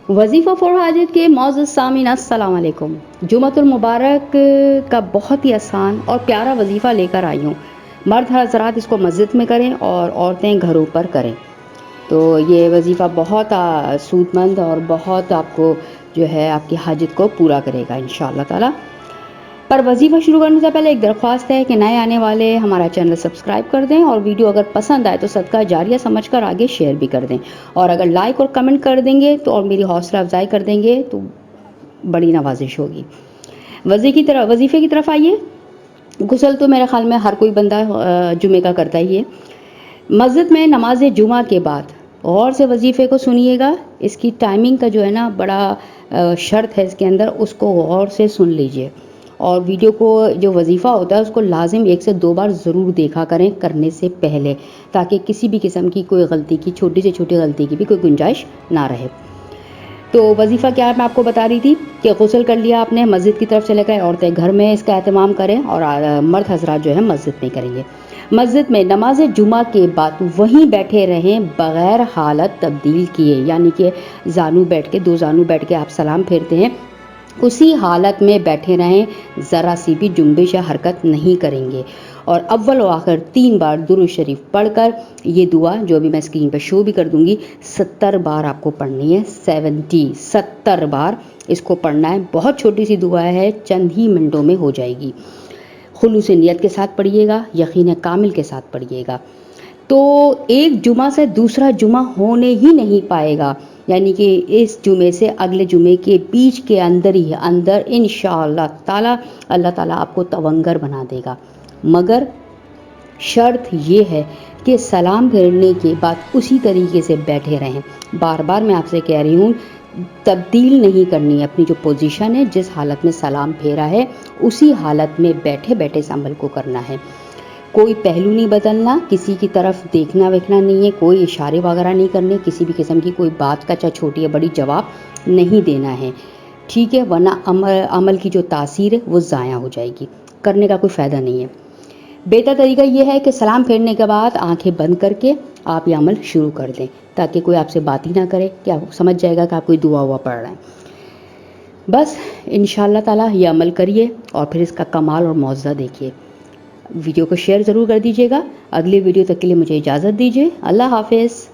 وظیفہ فور حاجت کے معزز سامعین السلام علیکم۔ جمعۃ المبارک کا بہت ہی آسان اور پیارا وظیفہ لے کر آئی ہوں۔ مرد حضرات اس کو مسجد میں کریں اور عورتیں گھروں پر کریں، تو یہ وظیفہ بہت سود مند اور بہت آپ کو جو ہے آپ کی حاجت کو پورا کرے گا انشاءاللہ تعالی۔ پر وظیفہ شروع کرنے سے پہلے ایک درخواست ہے کہ نئے آنے والے ہمارا چینل سبسکرائب کر دیں، اور ویڈیو اگر پسند آئے تو صدقہ جاریہ سمجھ کر آگے شیئر بھی کر دیں، اور اگر لائک اور کمنٹ کر دیں گے تو اور میری حوصلہ افزائی کر دیں گے تو بڑی نوازش ہوگی۔ وظیفے کی طرف آئیے۔ غسل تو میرے خیال میں ہر کوئی بندہ جمعے کا کرتا ہی ہے۔ مسجد میں نماز جمعہ کے بعد غور سے وظیفے کو سنیے گا۔ اس کی ٹائمنگ کا جو ہے نا بڑا شرط ہے اس کے اندر، اس کو غور سے سن لیجئے، اور ویڈیو کو جو وظیفہ ہوتا ہے اس کو لازم 1 سے 2 بار ضرور دیکھا کریں کرنے سے پہلے، تاکہ کسی بھی قسم کی کوئی غلطی کی چھوٹی سے چھوٹی غلطی کی بھی کوئی گنجائش نہ رہے۔ تو وظیفہ کیا ہے میں آپ کو بتا رہی تھی کہ غسل کر لیا آپ نے، مسجد کی طرف چلے گئے، عورتیں گھر میں اس کا اہتمام کریں اور مرد حضرات جو ہے مسجد میں کریں گے۔ مسجد میں نماز جمعہ کے بعد وہیں بیٹھے رہیں بغیر حالت تبدیل کیے، یعنی کہ زانو بیٹھ کے 2 زانو بیٹھ کے آپ سلام پھیرتے ہیں، اسی حالت میں بیٹھے رہیں، ذرا سی بھی جنبش یا حرکت نہیں کریں گے، اور اول و آخر 3 بار درود شریف پڑھ کر یہ دعا جو ابھی میں اسکرین پہ شو بھی کر دوں گی 70 بار آپ کو پڑھنی ہے۔ 70 بار اس کو پڑھنا ہے۔ بہت چھوٹی سی دعا ہے، چند ہی منٹوں میں ہو جائے گی۔ خلوص نیت کے ساتھ پڑھیے گا، یقین کامل کے ساتھ پڑھیے گا، تو ایک جمعہ سے دوسرا جمعہ ہونے ہی نہیں پائے گا، یعنی کہ اس جمعے سے اگلے جمعے کے بیچ کے اندر انشاءاللہ تعالی اللہ تعالیٰ آپ کو تونگر بنا دے گا۔ مگر شرط یہ ہے کہ سلام پھیرنے کے بعد اسی طریقے سے بیٹھے رہیں۔ بار بار میں آپ سے کہہ رہی ہوں، تبدیل نہیں کرنی ہے، اپنی جو پوزیشن ہے جس حالت میں سلام پھیرا ہے اسی حالت میں بیٹھے بیٹھے اس عمل کو کرنا ہے۔ کوئی پہلو نہیں بدلنا، کسی کی طرف دیکھنا ویکھنا نہیں ہے، کوئی اشارے وغیرہ نہیں کرنے، کسی بھی قسم کی کوئی بات کا چاہے چھوٹی یا بڑی جواب نہیں دینا ہے، ٹھیک ہے، ورنہ عمل کی جو تاثیر ہے وہ ضائع ہو جائے گی، کرنے کا کوئی فائدہ نہیں ہے۔ بہتر طریقہ یہ ہے کہ سلام پھیرنے کے بعد آنکھیں بند کر کے آپ یہ عمل شروع کر دیں، تاکہ کوئی آپ سے بات ہی نہ کرے کہ آپ سمجھ جائے گا کہ آپ کوئی دعا ہوا پڑھ رہے ہیں۔ بس انشاءاللہ تعالیٰ یہ عمل کریے اور پھر اس کا کمال اور معجزہ دیکھیے۔ ویڈیو کو شیئر ضرور کر دیجیے گا۔ اگلی ویڈیو تک کے لیے مجھے اجازت دیجیے۔ اللہ حافظ۔